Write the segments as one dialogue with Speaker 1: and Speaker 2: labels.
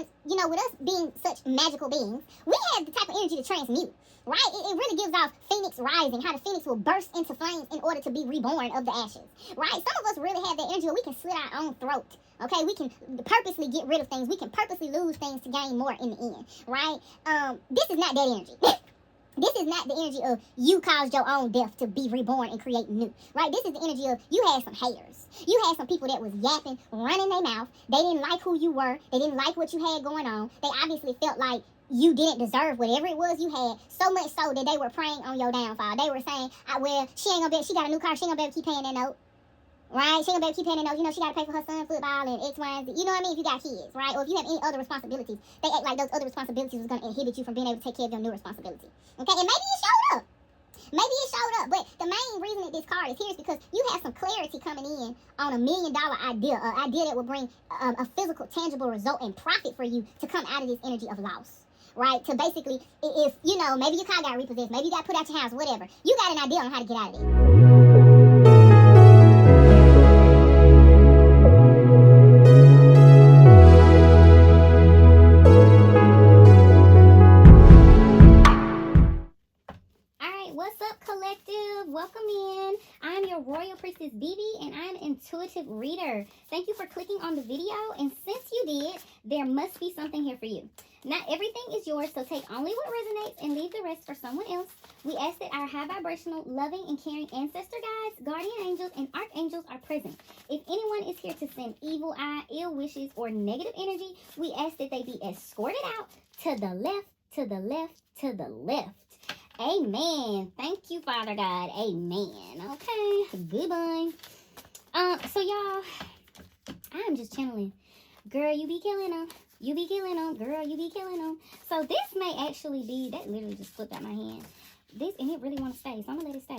Speaker 1: sometimes, you know, with us being such magical beings, we have the type of energy to transmute, right? It really gives off phoenix rising, how the phoenix will burst into flames in order to be reborn of the ashes, right? Some of us really have that energy where we can slit our own throat. Okay, we can purposely get rid of things. We can purposely lose things to gain more in the end, right? This is not that energy. This is not the energy of you caused your own death to be reborn and create new, right? This is the energy of you had some haters. You had some people that was yapping, running their mouth. They didn't like who you were. They didn't like what you had going on. They obviously felt like you didn't deserve whatever it was you had, so much so that they were preying on your downfall. They were saying, well, she got a new car, she ain't gonna be able to keep paying that note. Right? She ain't gonna be able to keep paying that note. You know, she gotta pay for her son football and X, Y, and Z. You know what I mean? If you got kids, right? Or if you have any other responsibilities, they act like those other responsibilities was gonna inhibit you from being able to take care of your new responsibility. Okay? And maybe it showed up. Maybe it showed up. But the main reason that this card is here is because you have some clarity coming in on $1 million idea, an idea that will bring a physical, tangible result and profit for you to come out of this energy of loss. Right? To basically, if, you know, maybe your car got repossessed, maybe you got put out your house, whatever. You got an idea on how to get out of it. Welcome in. I'm your Royal Priestess BB and I'm an intuitive reader. Thank you for clicking on the video, and since you did, there must be something here for you. Not everything is yours, so take only what resonates and leave the rest for someone else. We ask that our high vibrational, loving, and caring ancestor guides, guardian angels, and archangels are present. If anyone is here to send evil eye, ill wishes, or negative energy, we ask that they be escorted out to the left, to the left, to the left. Amen. Thank you, Father God. Amen. Okay. Goodbye. So y'all, I'm just channeling. Girl, you be killing them. You be killing them. Girl, you be killing them. So this may actually be, that literally just flipped out my hand. This, and it really want to stay, so I'm gonna let it stay.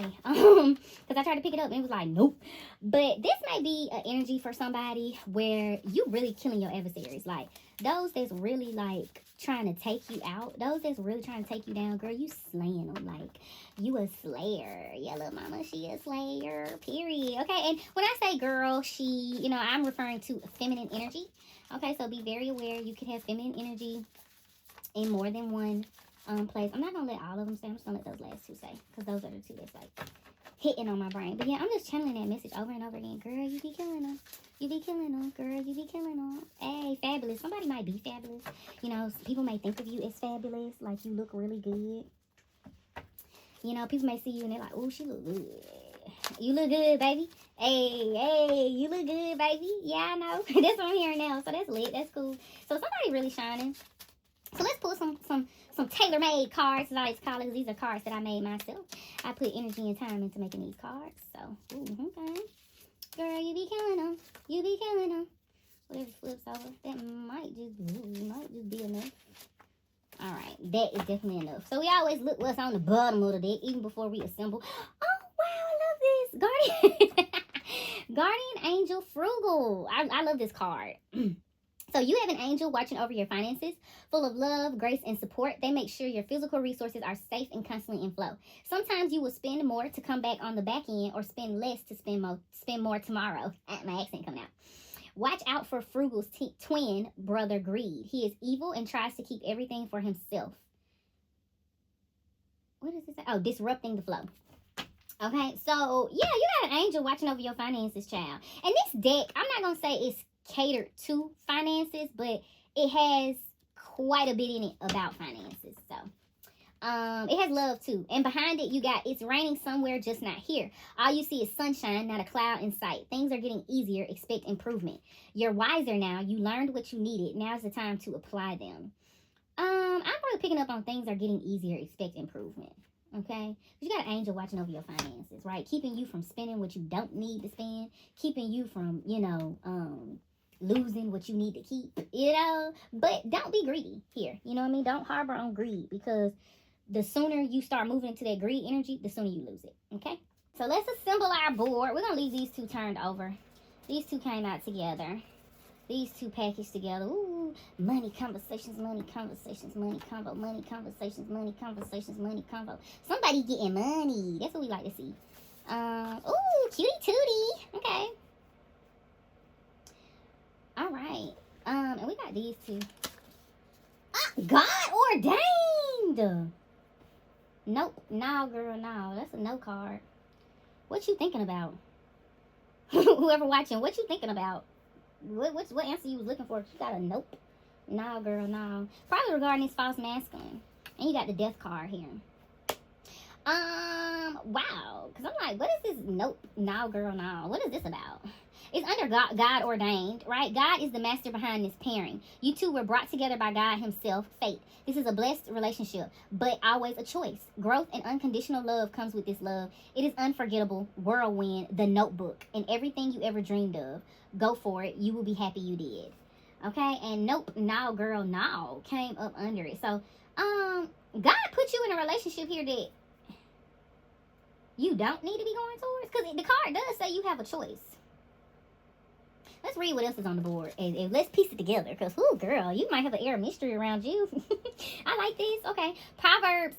Speaker 1: Because I tried to pick it up and it was like, nope. But this may be an energy for somebody where you really killing your adversaries. Like, those that's really, like, trying to take you out. Those that's really trying to take you down. Girl, you slaying them. Like, you a slayer. Yeah, little mama, she a slayer. Period. Okay, and when I say girl, she, you know, I'm referring to feminine energy. Okay, so be very aware. You can have feminine energy in more than one place. I'm not gonna let all of them say. I'm just gonna let those last two say, because those are the two that's like hitting on my brain. But yeah, I'm just channeling that message over and over again. Girl, you be killing them. You be killing them. Girl, you be killing them. Hey, fabulous. Somebody might be fabulous. You know, people may think of you as fabulous, like you look really good. You know, people may see you and they're like, oh, she look good. You look good, baby. Hey, you look good, baby. Yeah, I know. That's what I'm hearing now. So that's lit. That's cool. So somebody really shining. So let's pull some tailor-made cards, as I like to call it. These are cards that I made myself. I put energy and time into making these cards. So, ooh, okay. Girl, you be killing them. You be killing them. Whatever flips over, that might just be enough. All right, that is definitely enough. So we always look what's on the bottom of the deck, even before we assemble. Oh, wow, I love this. Guardian Angel Frugal. I love this card. So you have an angel watching over your finances, full of love, grace, and support. They make sure your physical resources are safe and constantly in flow. Sometimes you will spend more to come back on the back end, or spend less to spend more tomorrow. My accent coming out. Watch out for Frugal's twin brother, Greed. He is evil and tries to keep everything for himself. What does it say? Oh, disrupting the flow. Okay, so yeah, you got an angel watching over your finances, child. And this deck, I'm not going to say it's catered to finances, but it has quite a bit in it about finances. So it has love too, and behind it you got, it's raining somewhere, just not here. All you see is sunshine, not a cloud in sight. Things are getting easier. Expect improvement. You're wiser now. You learned what you needed. Now's the time to apply them. I'm probably picking up on things are getting easier. Expect improvement. Okay, you got an angel watching over your finances, right? Keeping you from spending what you don't need to spend, keeping you from, you know, losing what you need to keep, you know. But don't be greedy here, you know what I mean? Don't harbor on greed, because the sooner you start moving into that greed energy, the sooner you lose it. Okay, so let's assemble our board. We're gonna leave these two turned over. These two came out together. These two packaged together. Ooh, money conversations, money conversations, money convo, money conversations, money conversations, money convo. Somebody getting money. That's what we like to see. Ooh, cutie tootie. Okay. All right. And we got these two. God ordained. Nope. No, girl, no. That's a no card. What you thinking about? Whoever watching, what you thinking about? What answer you was looking for? You got a nope. No, girl, no. Probably regarding this false masculine. And you got the death card here. Wow. Because I'm like, what is this? Nope. No, girl, no. What is this about? It's under God ordained, right? God is the master behind this pairing. You two were brought together by God himself, fate. This is a blessed relationship, but always a choice. Growth and unconditional love comes with this love. It is unforgettable, whirlwind, the notebook, and everything you ever dreamed of. Go for it. You will be happy you did. Okay? And nope, no, girl, no came up under it. So, God put you in a relationship here that you don't need to be going towards. Because the card does say you have a choice. Let's read what else is on the board. And let's piece it together. Because, ooh, girl, you might have an air of mystery around you. I like this. Okay. Proverbs,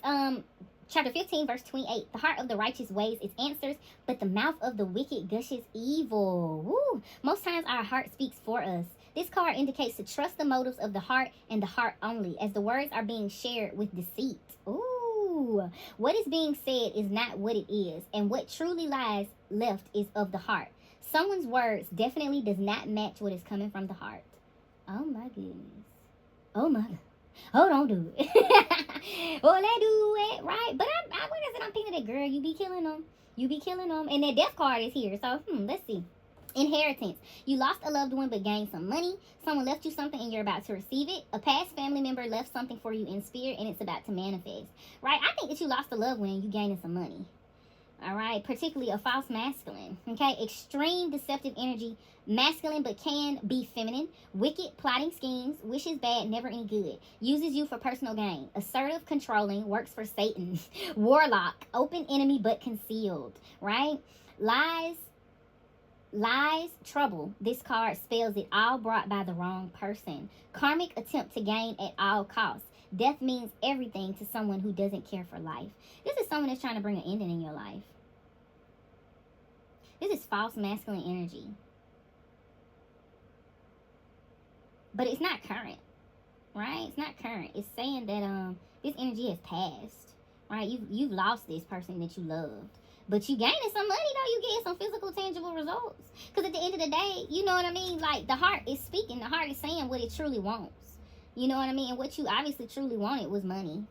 Speaker 1: chapter 15, verse 28. The heart of the righteous weighs its answers, but the mouth of the wicked gushes evil. Woo. Most times our heart speaks for us. This card indicates to trust the motives of the heart and the heart only, as the words are being shared with deceit. Ooh. What is being said is not what it is, and what truly lies left is of the heart. Someone's words definitely does not match what is coming from the heart. Oh my goodness. Oh my God. Oh, don't do it. Well, they do it, right? But I'm thinking that, girl, you be killing them. You be killing them. And that death card is here. So, let's see. Inheritance. You lost a loved one but gained some money. Someone left you something and you're about to receive it. A past family member left something for you in spirit and it's about to manifest. Right? I think that you lost a loved one and you gaining some money. All right, particularly a false masculine. Okay, extreme deceptive energy, masculine but can be feminine. Wicked, plotting schemes, wishes bad, never any good. Uses you for personal gain. Assertive, controlling, works for Satan. Warlock, open enemy but concealed. Right? Lies, trouble. This card spells it all, brought by the wrong person. Karmic attempt to gain at all costs. Death means everything to someone who doesn't care for life. This is someone that's trying to bring an ending in your life. This is false masculine energy. But it's not current. Right? It's not current. It's saying that this energy has passed. Right? You've lost this person that you loved. But you gaining some money, though. You getting some physical, tangible results. Because at the end of the day, you know what I mean? Like, the heart is speaking. The heart is saying what it truly wants. You know what I mean? And what you obviously truly wanted was money.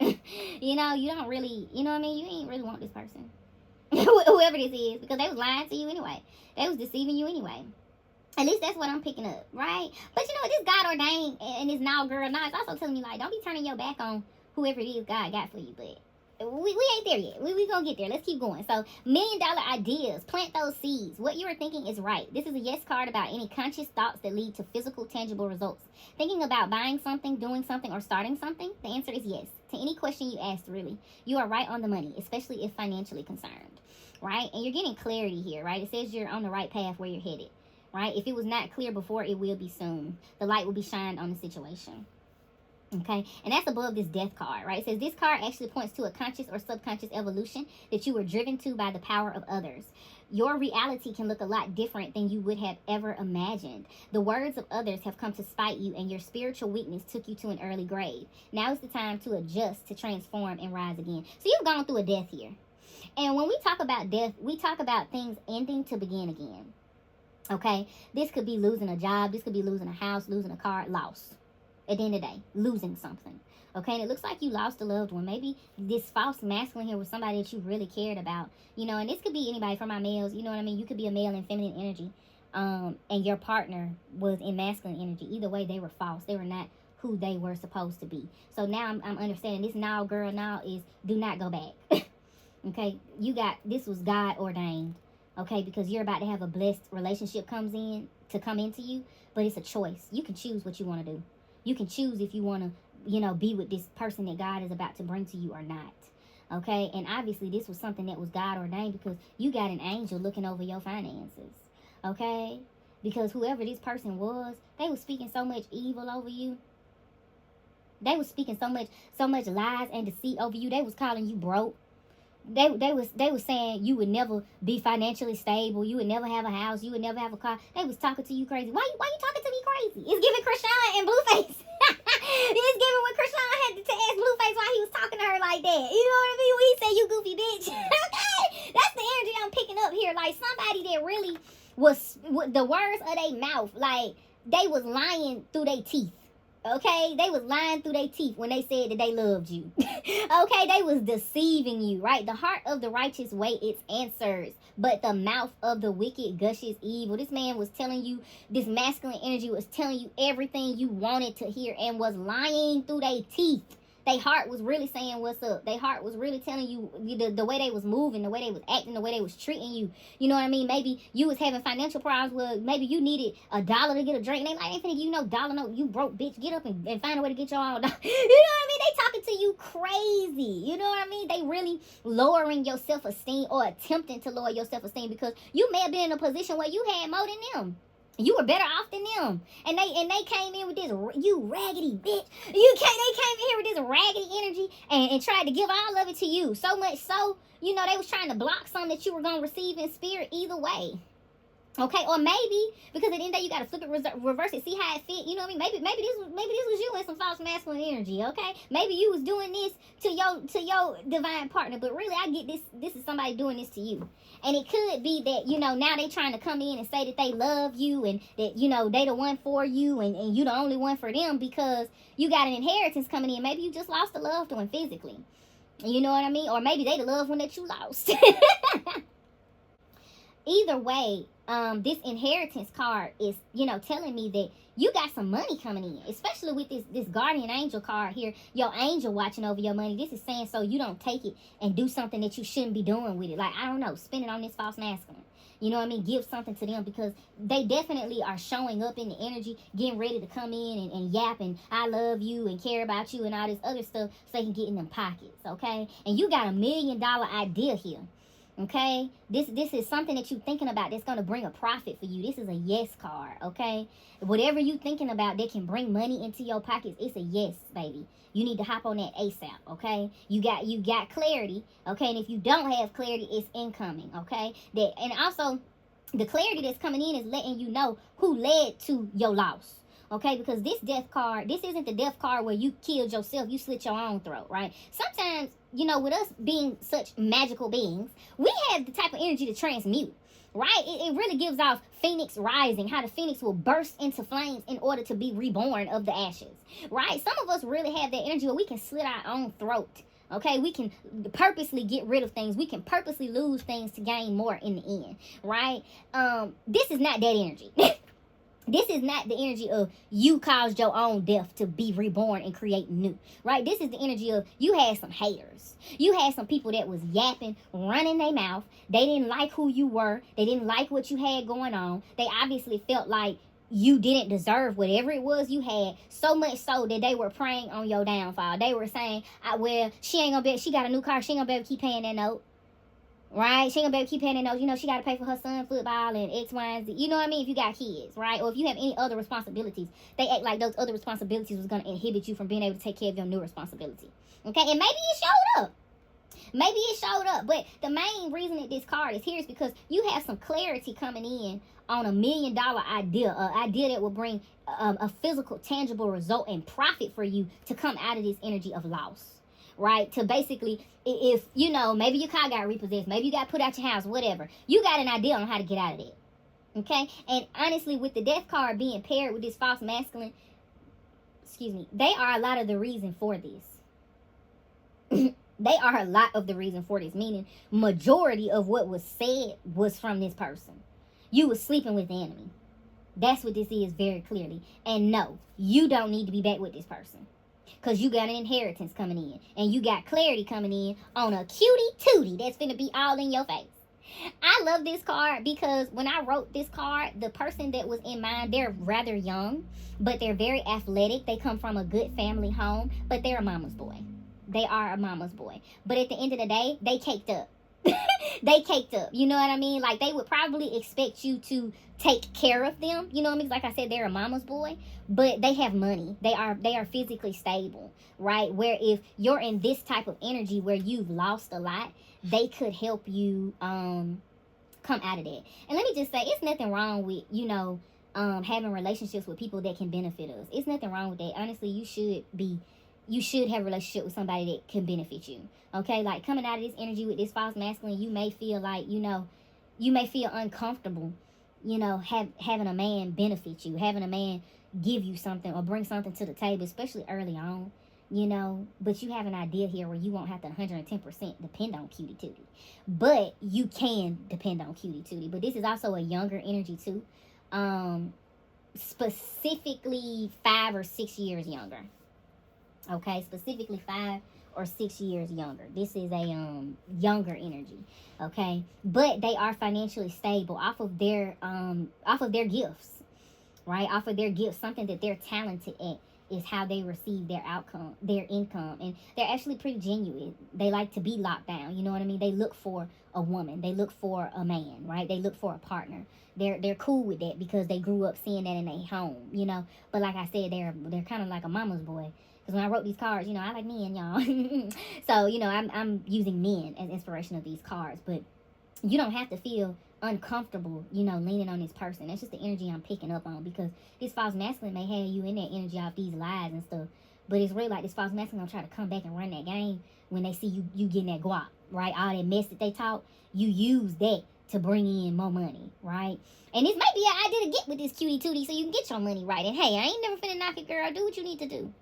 Speaker 1: You know, you don't really, you know what I mean? You ain't really want this person. Whoever this is. Because they was lying to you anyway. They was deceiving you anyway. At least that's what I'm picking up, right? But you know what? This God ordained and this now girl now is also telling me, like, don't be turning your back on whoever it is God got for you. But we ain't there yet. We gonna get there. Let's keep going. So, $1 million ideas. Plant those seeds. What you are thinking is right. This is a yes card about any conscious thoughts that lead to physical, tangible results. Thinking about buying something, doing something, or starting something? The answer is yes. To any question you asked, really. You are right on the money, especially if financially concerned. Right? And you're getting clarity here, right? It says you're on the right path where you're headed. Right? If it was not clear before, it will be soon. The light will be shined on the situation. Okay, and that's above this death card, right? It says this card actually points to a conscious or subconscious evolution that you were driven to by the power of others. Your reality can look a lot different than you would have ever imagined. The words of others have come to spite you, and your spiritual weakness took you to an early grave. Now is the time to adjust, to transform, and rise again. So you've gone through a death here. And when we talk about death, we talk about things ending to begin again. Okay, this could be losing a job. This could be losing a house, losing a car, loss. At the end of the day, losing something. Okay, and it looks like you lost a loved one. Maybe this false masculine here was somebody that you really cared about. You know, and this could be anybody for my males. You know what I mean? You could be a male in feminine energy. And your partner was in masculine energy. Either way, they were false. They were not who they were supposed to be. So now I'm understanding this now girl now is do not go back. Okay, this was God ordained. Okay, because you're about to have a blessed relationship come into you. But it's a choice. You can choose what you want to do. You can choose if you want to, you know, be with this person that God is about to bring to you or not. Okay? And obviously this was something that was God ordained because you got an angel looking over your finances. Okay? Because whoever this person was, they was speaking so much evil over you. They was speaking so much lies and deceit over you. They was calling you broke. They was saying you would never be financially stable. You would never have a house. You would never have a car. They was talking to you crazy. Why you talking to me crazy? It's giving Krishan and Blueface. It's giving with the words of their mouth, like, they was lying through their teeth. Okay, they was lying through their teeth when they said that they loved you. Okay, they was deceiving you, right? The heart of the righteous wait its answers, but the mouth of the wicked gushes evil. This man was telling you, this masculine energy was telling you everything you wanted to hear and was lying through their teeth. Their heart was really saying what's up. Their heart was really telling you the way they was moving, the way they was acting, the way they was treating you. You know what I mean? Maybe you was having financial problems. Well, maybe you needed $1 to get a drink. And they like, ain't finna give you no dollar. No, you broke, bitch. Get up and find a way to get your own dollar. You know what I mean? They talking to you crazy. You know what I mean? They really lowering your self-esteem or attempting to lower your self-esteem because you may have been in a position where you had more than them. You were better off than them, and they came in with this, you raggedy bitch. They came in here with this raggedy energy and tried to give all of it to you. So much so, you know, they was trying to block something that you were gonna receive in spirit either way. Okay, or maybe because at the end of the day you gotta flip it, reverse it, see how it fit. You know what I mean? Maybe this was you in some false masculine energy. Okay, maybe you was doing this to your divine partner, but really I get this is somebody doing this to you. And it could be that, you know, now they trying to come in and say that they love you and that, you know, they the one for you and you the only one for them because you got an inheritance coming in. Maybe you just lost a loved one physically. You know what I mean? Or maybe they the loved one that you lost. Either way, this inheritance card is, you know, telling me that you got some money coming in, especially with this guardian angel card here, your angel watching over your money. This is saying so you don't take it and do something that you shouldn't be doing with it. Like, I don't know, spend it on this false masculine. You know what I mean? Give something to them because they definitely are showing up in the energy, getting ready to come in and yap and I love you and care about you and all this other stuff so they can get in them pockets, okay? And you got $1 million idea here. Okay, this is something that you're thinking about that's going to bring a profit for you. This is a yes card, okay? Whatever you're thinking about that can bring money into your pockets, it's a yes, baby. You need to hop on that ASAP, okay? You got clarity, okay? And if you don't have clarity, it's incoming, okay? And also, the clarity that's coming in is letting you know who led to your loss. Okay, because this death card, this isn't the death card where you killed yourself, you slit your own throat, right? Sometimes, you know, with us being such magical beings, we have the type of energy to transmute, right? It really gives off phoenix rising, how the phoenix will burst into flames in order to be reborn of the ashes, right? Some of us really have that energy where we can slit our own throat. Okay, we can purposely get rid of things. We can purposely lose things to gain more in the end, right? This is not that energy. This is not the energy of you caused your own death to be reborn and create new, right? This is the energy of you had some haters. You had some people that was yapping, running their mouth. They didn't like who you were. They didn't like what you had going on. They obviously felt like you didn't deserve whatever it was you had, so much so that they were preying on your downfall. They were saying, well, she got a new car. She ain't gonna be able to keep paying that note. Right? She ain't gonna be able to keep paying that notes. You know, she got to pay for her son football and X, Y, and Z. You know what I mean? If you got kids, right? Or if you have any other responsibilities, they act like those other responsibilities was going to inhibit you from being able to take care of your new responsibility. Okay? And maybe it showed up. Maybe it showed up. But the main reason that this card is here is because you have some clarity coming in on $1 million idea. An idea that will bring a physical, tangible result and profit for you to come out of this energy of loss. Right? To basically, if, you know, maybe your car got repossessed, maybe you got put out your house, whatever. You got an idea on how to get out of it. Okay? And honestly, with the death card being paired with this false masculine, they are a lot of the reason for this. They are a lot of the reason for this, meaning majority of what was said was from this person. You was sleeping with the enemy. That's what this is very clearly. And no, you don't need to be back with this person. Because you got an inheritance coming in. And you got clarity coming in on a cutie tootie that's finna be all in your face. I love this card because when I wrote this card, the person that was in mind, they're rather young, but they're very athletic. They come from a good family home, but they're a mama's boy. They are a mama's boy. But at the end of the day, they caked up. They caked up. You know what I mean? Like, they would probably expect you to take care of them. You know what I mean? Like I said, they're a mama's boy, but they have money. They are physically stable, right? Where if you're in this type of energy where you've lost a lot, they could help you come out of that. And let me just say, it's nothing wrong with, you know, having relationships with people that can benefit us. It's nothing wrong with that. Honestly, you should have a relationship with somebody that can benefit you. Okay, like coming out of this energy with this false masculine, you may feel like, you know, you may feel uncomfortable you know, having a man benefit you, having a man give you something or bring something to the table, especially early on, you know. But you have an idea here where you won't have to 110% depend on cutie tootie, but you can depend on cutie tootie. But this is also a younger energy too, specifically 5 or 6 years younger. Okay, specifically 5 or 6 years younger. This is a younger energy. Okay, but they are financially stable off of their gifts, right? Off of their gifts, something that they're talented at is how they receive their outcome, their income, and they're actually pretty genuine. They like to be locked down. You know what I mean? They look for a woman. They look for a man, right? They look for a partner. They're cool with that because they grew up seeing that in their home, you know. But like I said, they're kind of like a mama's boy. Because when I wrote these cards, you know, I like men, y'all. So, you know, I'm using men as inspiration of these cards. But you don't have to feel uncomfortable, you know, leaning on this person. That's just the energy I'm picking up on. Because this false masculine may have you in that energy off these lies and stuff. But it's really like this false masculine gonna try to come back and run that game when they see you getting that guap, right? All that mess that they talk, you use that to bring in more money, right? And this might be an idea to get with this cutie tootie so you can get your money right. And hey, I ain't never finna knock it, girl. Do what you need to do.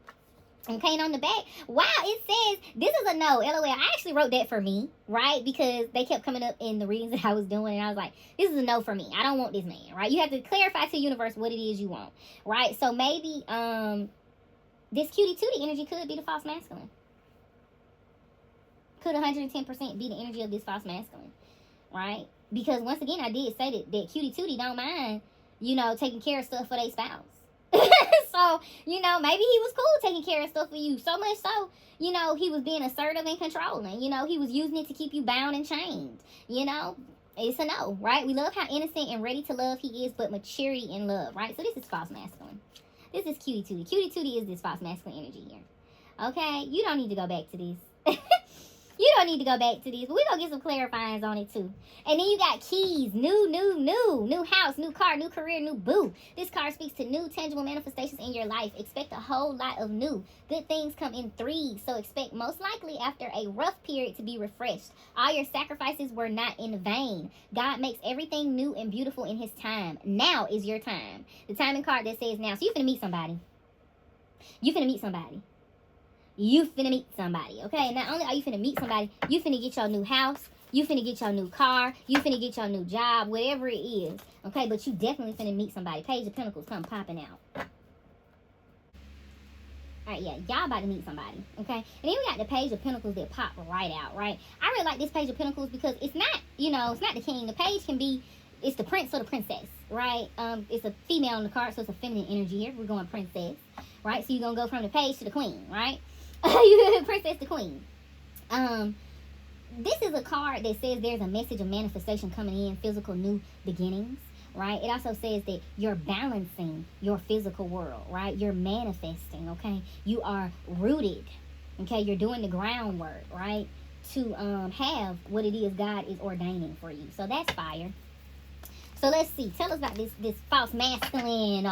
Speaker 1: Okay, and on the back, wow, it says, this is a no, LOL. I actually wrote that for me, right? Because they kept coming up in the readings that I was doing, and I was like, this is a no for me. I don't want this man, right? You have to clarify to the universe what it is you want, right? So maybe this cutie tootie energy could be the false masculine. Could 110% be the energy of this false masculine, right? Because once again, I did say that cutie tootie don't mind, you know, taking care of stuff for their spouse. So, you know, maybe he was cool taking care of stuff for you. So much so, you know, he was being assertive and controlling. You know, he was using it to keep you bound and chained. You know, it's a no, right? We love how innocent and ready to love he is, but maturity in love, right? So this is false masculine. This is cutie tootie. Cutie tootie is this false masculine energy here. Okay? You don't need to go back to this. You don't need to go back to this, but we're going to get some clarifyings on it, too. And then you got keys, new house, new car, new career, new boo. This card speaks to new, tangible manifestations in your life. Expect a whole lot of new. Good things come in threes, so expect most likely after a rough period to be refreshed. All your sacrifices were not in vain. God makes everything new and beautiful in his time. Now is your time. The timing card that says now. So you finna meet somebody. You finna meet somebody. You finna meet somebody, okay? Not only are you finna meet somebody, you finna get your new house, you finna get your new car, you finna get your new job, whatever it is, okay? But you definitely finna meet somebody. Page of Pentacles come popping out. All right, yeah, y'all about to meet somebody, okay? And then we got the Page of Pentacles that pop right out, right? I really like this Page of Pentacles because it's not, you know, it's not the king. The page can be, it's the prince or the princess, right? It's a female on the card, so it's a feminine energy here. We're going princess, right? So you're going to go from the page to the queen, right? You princess to queen. This is a card that says there's a message of manifestation coming in, physical new beginnings, right? It also says that you're balancing your physical world, right? You're manifesting, okay? You are rooted, okay? You're doing the groundwork, right? To have what it is God is ordaining for you. So that's fire. So let's see. Tell us about this false masculine,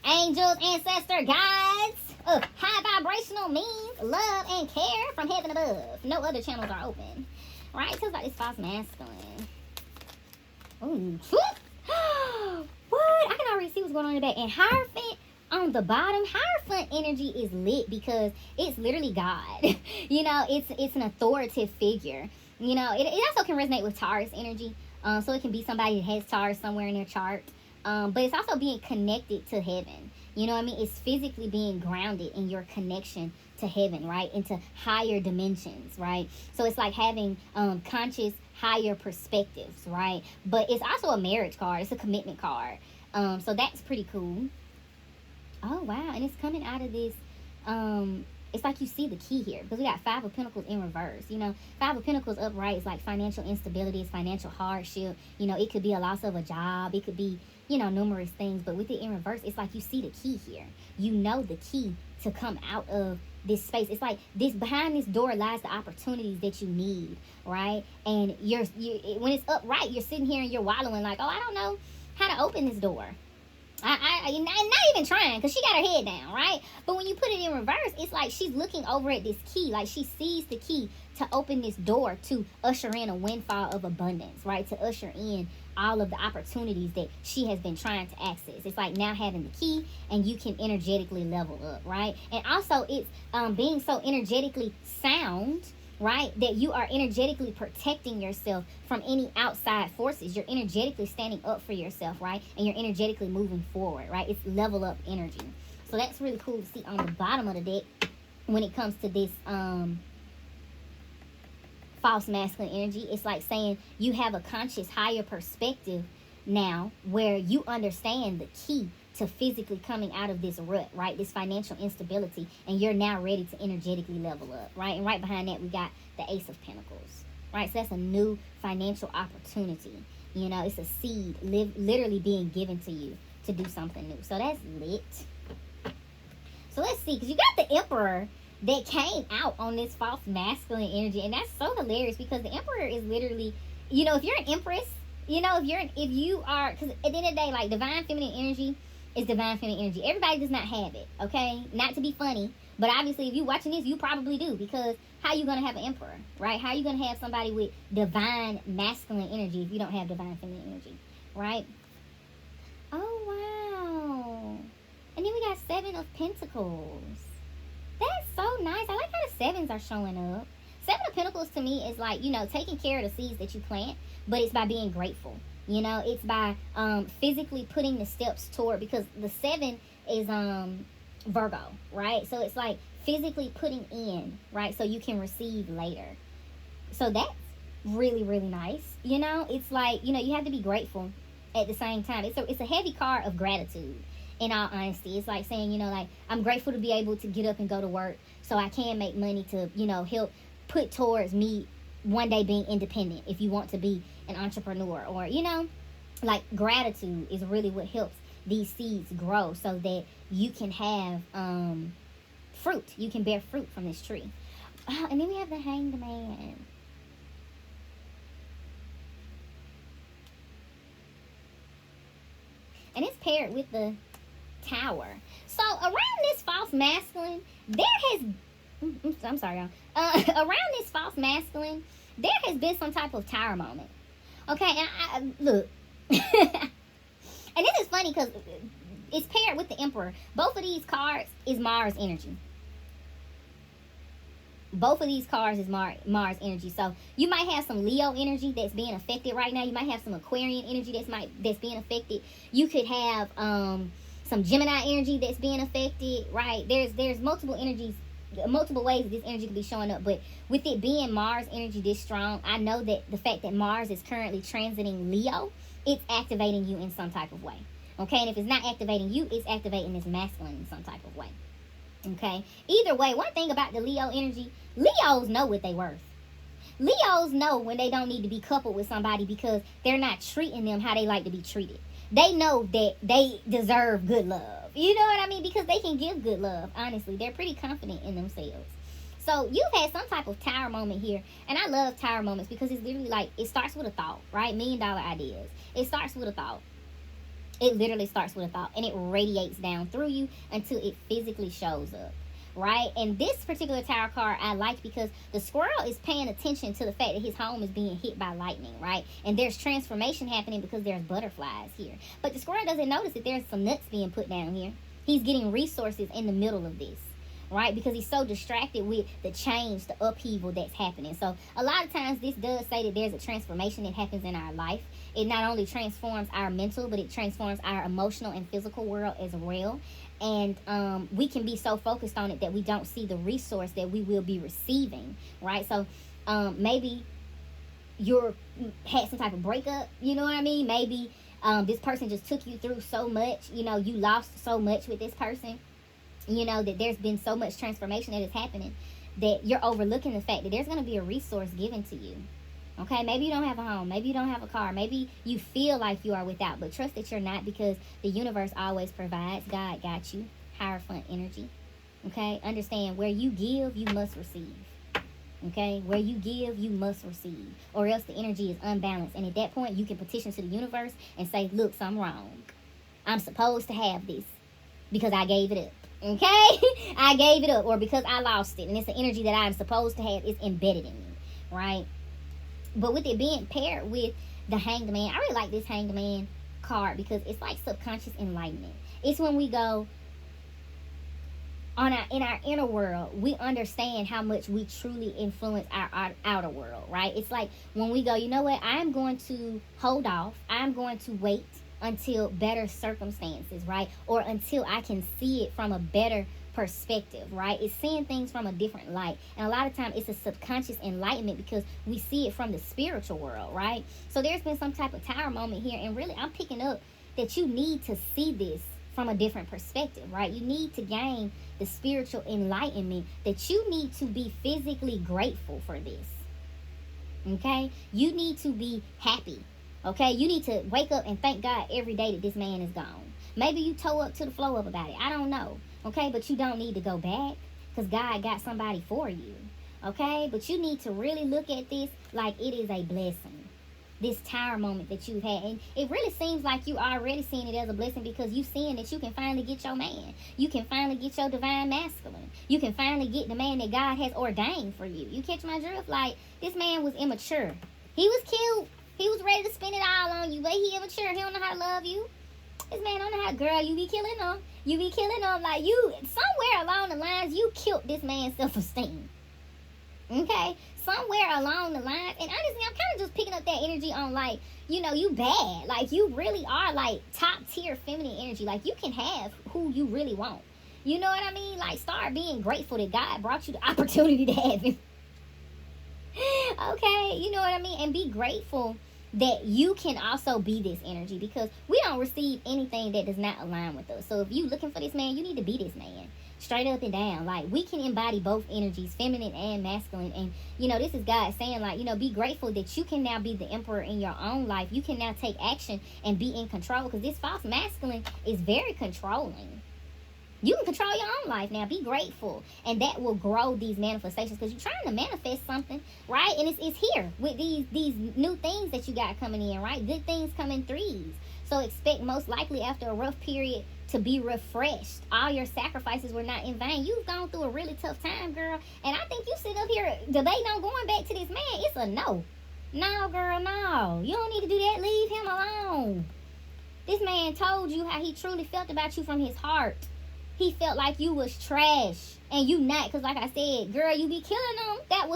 Speaker 1: angels, ancestor, guides. High vibrational means love and care from heaven above. No other channels are open. Right? Tell us about this false masculine. Ooh. What? I can already see what's going on in the back. And Hierophant on the bottom. Hierophant energy is lit because it's literally God. You know, it's an authoritative figure. You know, it also can resonate with Taurus energy. So it can be somebody that has Taurus somewhere in their chart. But it's also being connected to heaven. You know what I mean? It's physically being grounded in your connection to heaven, right? Into higher dimensions, right? So it's like having conscious, higher perspectives, right? But it's also a marriage card. It's a commitment card. So that's pretty cool. Oh, wow. And it's coming out of this... it's like you see the key here. Because we got 5 of Pentacles in reverse. You know, 5 of Pentacles upright is like financial instability. It's financial hardship. You know, it could be a loss of a job. It could be... you know, numerous things, but with it in reverse, it's like you see the key here. You know the key to come out of this space. It's like this, behind this door lies the opportunities that you need, right? And you're when it's upright, you're sitting here and you're wallowing like, oh, I don't know how to open this door. I'm not even trying because she got her head down, right? But when you put it in reverse, it's like she's looking over at this key, like she sees the key to open this door to usher in a windfall of abundance, right? To usher in all of the opportunities that she has been trying to access. It's like now having the key, and you can energetically level up, right? And also it's being so energetically sound, right, that you are energetically protecting yourself from any outside forces. You're energetically standing up for yourself, right? And you're energetically moving forward, right? It's level up energy. So that's really cool to see on the bottom of the deck when it comes to this false masculine energy. It's like saying you have a conscious higher perspective now where you understand the key to physically coming out of this rut, right? This financial instability, and you're now ready to energetically level up, right? And right behind that, we got the Ace of Pentacles, right? So that's a new financial opportunity. You know, it's a seed literally being given to you to do something new. So that's lit. So let's see, because you got the Emperor that came out on this false masculine energy, and that's so hilarious because the Emperor is literally, you know, if you're an Empress, you know, if you are, because at the end of the day, like, divine feminine energy is divine feminine energy. Everybody does not have it, okay? Not to be funny, but obviously if you're watching this, you probably do, because how you going to have an Emperor, right? How you going to have somebody with divine masculine energy if you don't have divine feminine energy, right? Oh, wow. And then we got Seven of Pentacles. That's so nice. I like how the sevens are showing up. Seven of Pentacles to me is like, you know, taking care of the seeds that you plant, but it's by being grateful. You know, it's by physically putting the steps toward, because the seven is Virgo, right? So it's like physically putting in, right? So you can receive later. So that's really, really nice. You know, it's like, you know, you have to be grateful at the same time. It's a heavy card of gratitude. In all honesty, it's like saying, you know, like, I'm grateful to be able to get up and go to work so I can make money to, you know, help put towards me one day being independent if you want to be an entrepreneur. Or, you know, like, gratitude is really what helps these seeds grow so that you can have fruit. You can bear fruit from this tree. Oh, and then we have the Hanged Man. And it's paired with the Tower. So around this false masculine, there has, I'm sorry, y'all. Around this false masculine, there has been some type of Tower moment. Okay, and I look, and this is funny because it's paired with the Emperor. Both of these cards is Mars energy. Both of these cards is Mars energy. So you might have some Leo energy that's being affected right now. You might have some Aquarian energy that's being affected. You could have some Gemini energy that's being affected, right? There's multiple energies, multiple ways this energy could be showing up. But with it being Mars energy this strong, I know that the fact that Mars is currently transiting Leo, it's activating you in some type of way. Okay, and if it's not activating you, it's activating this masculine in some type of way. Okay, either way, one thing about the Leo energy, Leos know what they worth. Leos know when they don't need to be coupled with somebody because they're not treating them how they like to be treated. They know that they deserve good love. You know what I mean? Because they can give good love, honestly. They're pretty confident in themselves. So you've had some type of Tower moment here. And I love Tower moments because it's literally like, it starts with a thought, right? $1 million ideas. It starts with a thought. It literally starts with a thought. And it radiates down through you until it physically shows up. Right? And this particular Tower card I like because the squirrel is paying attention to the fact that his home is being hit by lightning, right? And there's transformation happening because there's butterflies here. But the squirrel doesn't notice that there's some nuts being put down here. He's getting resources in the middle of this, right? Because he's so distracted with the change, the upheaval that's happening. So a lot of times this does say that there's a transformation that happens in our life. It not only transforms our mental, but it transforms our emotional and physical world as well. And we can be so focused on it that we don't see the resource that we will be receiving, right? So maybe you had some type of breakup, you know what I mean? Maybe this person just took you through so much, you know, you lost so much with this person, you know, that there's been so much transformation that is happening that you're overlooking the fact that there's going to be a resource given to you. Okay, maybe you don't have a home. Maybe you don't have a car. Maybe you feel like you are without, but trust that you're not because the universe always provides. God got you. Hierophant energy. Okay, understand where you give, you must receive. Okay, where you give, you must receive. Or else the energy is unbalanced. And at that point, you can petition to the universe and say, look, I'm wrong. I'm supposed to have this because I gave it up. Okay, I gave it up or because I lost it. And it's the energy that I'm supposed to have. It's embedded in me, right? But with it being paired with the Hanged Man. I really like this Hanged Man card because it's like subconscious enlightenment. It's when we go in our inner world, we understand how much we truly influence our outer world, right? It's like when we go, you know what, I'm going to hold off, I'm going to wait until better circumstances, right? Or until I can see it from a better perspective, right? It's seeing things from a different light. And a lot of times it's a subconscious enlightenment because we see it from the spiritual world, right? So there's been some type of tower moment here, and really I'm picking up that you need to see this from a different perspective, right? You need to gain the spiritual enlightenment that you need to be physically grateful for this. Okay? You need to be happy. Okay? You need to wake up and thank God every day that this man is gone. Maybe you toe up to the flow up about it. I don't know. Okay? But you don't need to go back because God got somebody for you. Okay? But you need to really look at this like it is a blessing. This tower moment that you've had. And it really seems like you already seeing it as a blessing because you seeing that you can finally get your man. You can finally get your divine masculine. You can finally get the man that God has ordained for you. You catch my drift? Like, this man was immature. He was cute. He was ready to spend it all on you, but he immature. He don't know how to love you. This man don't know how, girl, you be killing him. You be killing him. Like, you, somewhere along the lines, you killed this man's self-esteem. Okay? Somewhere along the line, and honestly, I'm kind of just picking up that energy on, like, you know, you bad. Like, you really are, like, top-tier feminine energy. Like, you can have who you really want. You know what I mean? Like, start being grateful that God brought you the opportunity to have him. Okay? You know what I mean? And be grateful that you can also be this energy because we don't receive anything that does not align with us. So if you looking for this man, you need to be this man. Straight up and down. Like, we can embody both energies, feminine and masculine. And, you know, this is God saying, like, you know, be grateful that you can now be the emperor in your own life. You can now take action and be in control because this false masculine is very controlling. You can control your own life now. Be grateful. And that will grow these manifestations because you're trying to manifest something, right? And it's here with these new things that you got coming in, right? Good things come in threes. So expect most likely after a rough period to be refreshed. All your sacrifices were not in vain. You've gone through a really tough time, girl. And I think you sit up here debating on going back to this man. It's a no. No, girl, no. You don't need to do that. Leave him alone. This man told you how he truly felt about you from his heart. He felt like you was trash. And you not. Because like I said, girl, you be killing him. That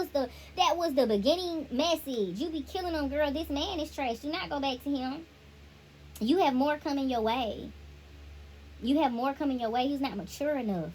Speaker 1: was the beginning message. You be killing him, girl. This man is trash. Do not go back to him. You have more coming your way. You have more coming your way. He's not mature enough.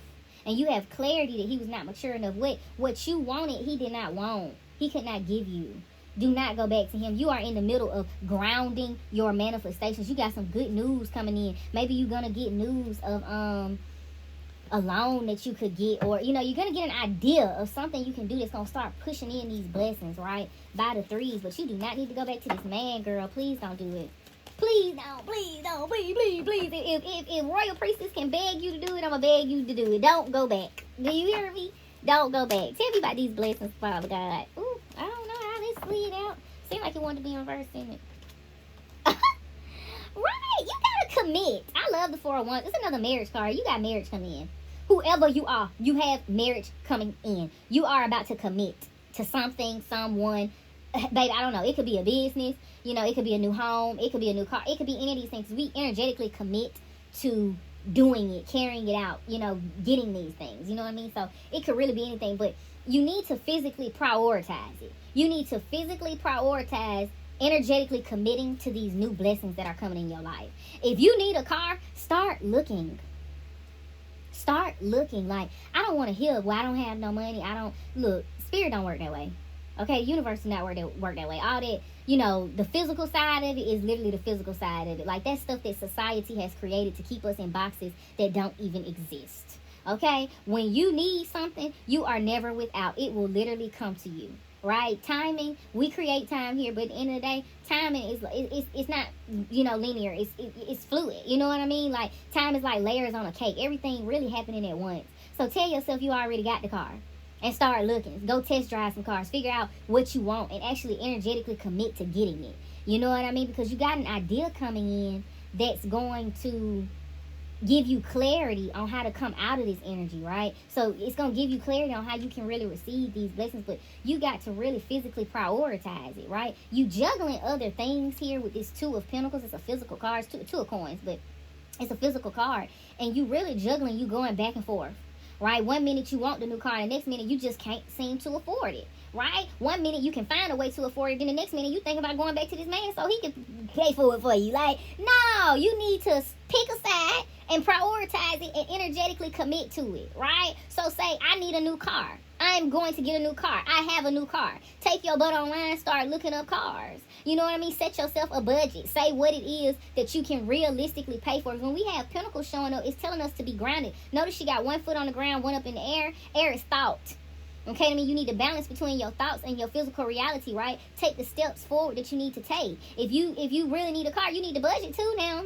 Speaker 1: And you have clarity that he was not mature enough. What you wanted, he did not want. He could not give you. Do not go back to him. You are in the middle of grounding your manifestations. You got some good news coming in. Maybe you're going to get news of a loan that you could get. Or, you know, you're going to get an idea of something you can do that's going to start pushing in these blessings, right? By the threes. But you do not need to go back to this man, girl. Please don't do it. Please don't, please. If Royal Priestess can beg you to do it, I'm going to beg you to do it. Don't go back. Do you hear me? Don't go back. Tell me about these blessings, Father God. Ooh, I don't know how this slid out. Seemed like it wanted to be reversed, didn't it? Right, you got to commit. I love the 401. It's another marriage card. You got marriage coming in. Whoever you are, you have marriage coming in. You are about to commit to something, someone. Baby, I don't know. It could be a business. You know, it could be a new home. It could be a new car. It could be any of these things. We energetically commit to doing it, carrying it out, you know, getting these things. You know what I mean? So it could really be anything. But you need to physically prioritize it. You need to physically prioritize energetically committing to these new blessings that are coming in your life. If you need a car, start looking. Start looking. Like, I don't want to hear, well, I don't have no money. Look, spirit don't work that way. Okay, universe does not work that way. All that, you know, the physical side of it is literally the physical side of it. Like, that's stuff that society has created to keep us in boxes that don't even exist. Okay? When you need something, you are never without. It will literally come to you. Right? Timing, we create time here, but at the end of the day, timing is it's not, you know, linear. It's fluid. You know what I mean? Like, time is like layers on a cake. Everything really happening at once. So tell yourself you already got the car. And start looking. Go test drive some cars. Figure out what you want and actually energetically commit to getting it. You know what I mean? Because you got an idea coming in that's going to give you clarity on how to come out of this energy, right? So it's going to give you clarity on how you can really receive these blessings, but you got to really physically prioritize it, right? You juggling other things here with this Two of Pentacles. It's a physical card. It's two of coins, but it's a physical card. And you really juggling, you going back and forth, right? 1 minute you want the new car, and the next minute you just can't seem to afford it, right? 1 minute you can find a way to afford it, then the next minute you think about going back to this man so he can pay for it for you. Like, no, you need to pick a side and prioritize it and energetically commit to it, right? So say, I need a new car. I'm going to get a new car. I have a new car. Take your butt online, start looking up cars. You know what I mean? Set yourself a budget. Say what it is that you can realistically pay for. When we have Pentacles showing up, it's telling us to be grounded. Notice she got 1 foot on the ground, 1 up in the air. Air is thought. Okay, I mean, you need to balance between your thoughts and your physical reality, right? Take the steps forward that you need to take. If you really need a car, you need to budget too now.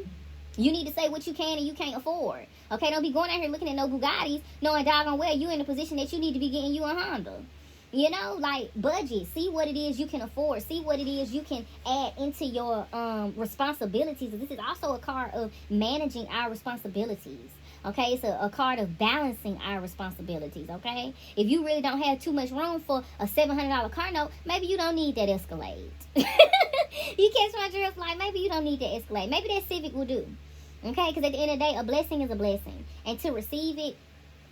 Speaker 1: You need to say what you can and you can't afford. Okay, don't be going out here looking at no Bugattis, knowing doggone well you in a position that you need to be getting you a Honda. You know, like, budget. See what it is you can afford. See what it is you can add into your responsibilities. This is also a card of managing our responsibilities. Okay, it's a card of balancing our responsibilities, okay? If you really don't have too much room for a $700 car note, maybe you don't need that Escalade. You catch my drift? Like, maybe you don't need that Escalade. Maybe that Civic will do, okay? Because at the end of the day, a blessing is a blessing. And to receive it,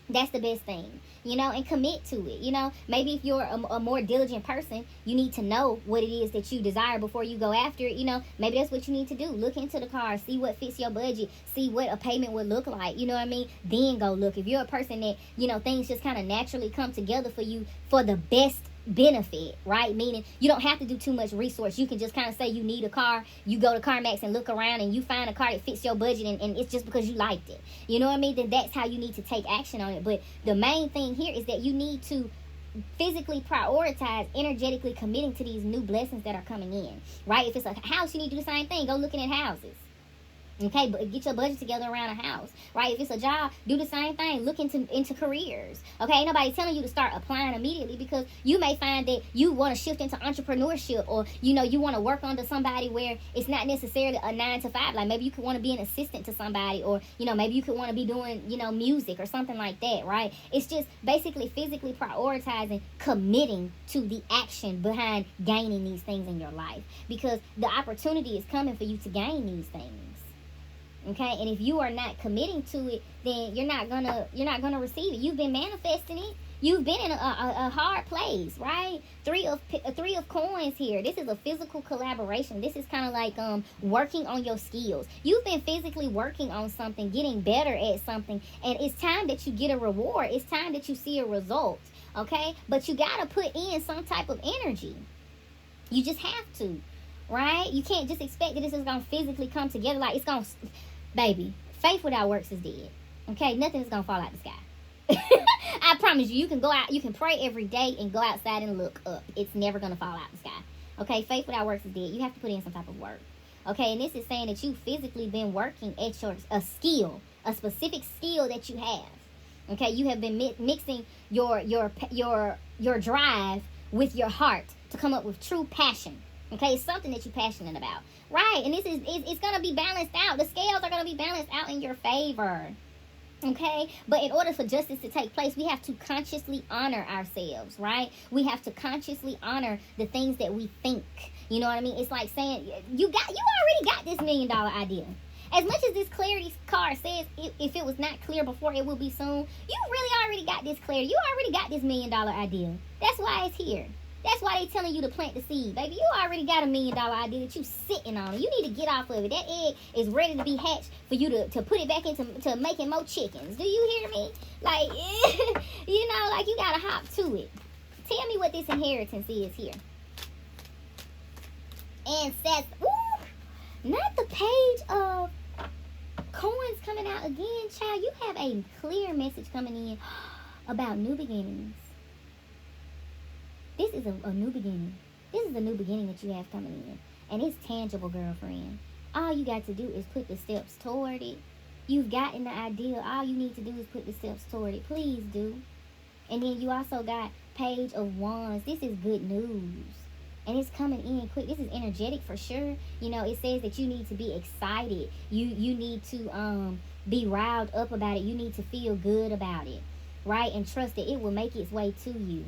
Speaker 1: that's the best thing, you know, and commit to it. You know, maybe if you're a more diligent person, you need to know what it is that you desire before you go after it. You know, maybe that's what you need to do. Look into the car, see what fits your budget, see what a payment would look like. You know what I mean? Then go look. If you're a person that, you know, things just kind of naturally come together for you for the best benefit, right? Meaning you don't have to do too much research. You can just kind of say you need a car. You go to CarMax and look around and you find a car that fits your budget, and it's just because you liked it. You know what I mean? Then that's how you need to take action on it. But the main thing here is that you need to physically prioritize energetically committing to these new blessings that are coming in, right? If it's a house, you need to do the same thing. Go looking at houses. Okay, but get your budget together around a house, right? If it's a job, do the same thing. Look into careers. Okay, ain't nobody telling you to start applying immediately, because you may find that you want to shift into entrepreneurship, or you know, you want to work under somebody where it's not necessarily a 9 to 5. Like maybe you could want to be an assistant to somebody, or you know, maybe you could want to be doing, you know, music or something like that, right? It's just basically physically prioritizing, committing to the action behind gaining these things in your life, because the opportunity is coming for you to gain these things. Okay, and if you are not committing to it, then you're not gonna receive it. You've been manifesting it. You've been in a hard place, right? Three of coins here. This is a physical collaboration. This is kind of like working on your skills. You've been physically working on something, getting better at something, and it's time that you get a reward. It's time that you see a result. Okay, but you gotta put in some type of energy. You just have to, right? You can't just expect that this is gonna physically come together. Like it's gonna. Baby, faith without works is dead. Okay, nothing is gonna fall out the sky. I promise you, you can go out, you can pray every day and go outside and look up. It's never gonna fall out the sky. Okay, faith without works is dead. You have to put in some type of work. Okay, and this is saying that you've physically been working at a skill, a specific skill that you have. Okay, you have been mixing your drive with your heart to come up with true passion. Okay, it's something that you're passionate about, right? And this is it's gonna be balanced out. The scales are gonna be balanced out in your favor. Okay, but in order for justice to take place, we have to consciously honor ourselves, right? We have to consciously honor the things that we think. You know what I mean? It's like saying you already got this $1 million idea. As much as this clarity card says, if it was not clear before, it will be soon. You really already got this clarity. You already got this $1 million idea. That's why it's here. That's why they telling you to plant the seed, baby. You already got $1 million idea that you sitting on. You need to get off of it. That egg is ready to be hatched for you to put it back into making more chickens. Do you hear me? Like, you know, like you gotta hop to it. Tell me what this inheritance is here. And says, ooh, not the page of coins coming out again, child. You have a clear message coming in about new beginnings. This is a new beginning. This is a new beginning that you have coming in. And it's tangible, girlfriend. All you got to do is put the steps toward it. You've gotten the idea. All you need to do is put the steps toward it. Please do. And then you also got Page of Wands. This is good news. and it's coming in quick. This is energetic for sure. You know, it says that you need to be excited. You need to be riled up about it. You need to feel good about it, right? And trust that it will make its way to you,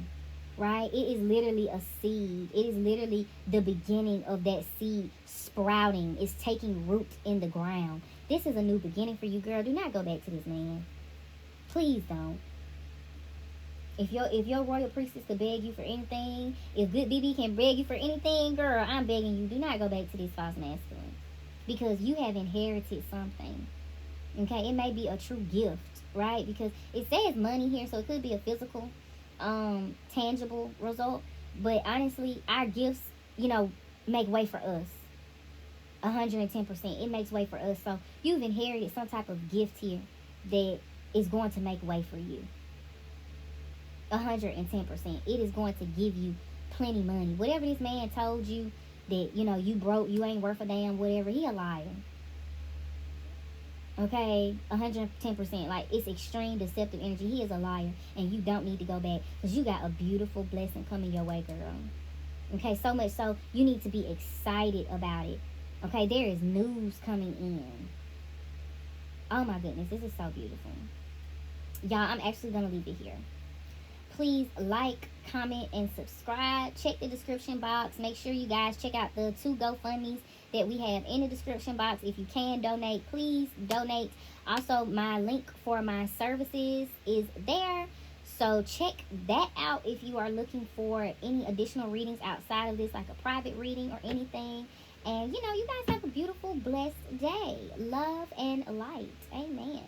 Speaker 1: right? It is literally a seed. It is literally the beginning of that seed sprouting. It's taking root in the ground. This is a new beginning for you, girl. Do not go back to this man. Please don't. If your royal priestess could beg you for anything, if good BB can beg you for anything, girl, I'm begging you, do not go back to this false masculine. Because you have inherited something. Okay? It may be a true gift, right? Because it says money here, so it could be a physical, tangible result. But honestly, our gifts, you know, make way for us. 110%. It makes way for us. So you've inherited some type of gift here that is going to make way for you. 110%. It is going to give you plenty money. Whatever this man told you that, you know, you broke, you ain't worth a damn, whatever, he a liar. Okay? 110%. Like, it's extreme deceptive energy. He is a liar, and you don't need to go back, because you got a beautiful blessing coming your way, girl. Okay? So much so, you need to be excited about it. Okay? There is news coming in. Oh my goodness, this is so beautiful. Y'all, I'm actually going to leave it here. Please like, comment, and subscribe. Check the description box. Make sure you guys check out the 2 GoFundMes that we have in the description box. If you can donate, please donate. Also, my link for my services is there. So check that out if you are looking for any additional readings outside of this, like a private reading or anything. And, you know, you guys have a beautiful, blessed day. Love and light. Amen.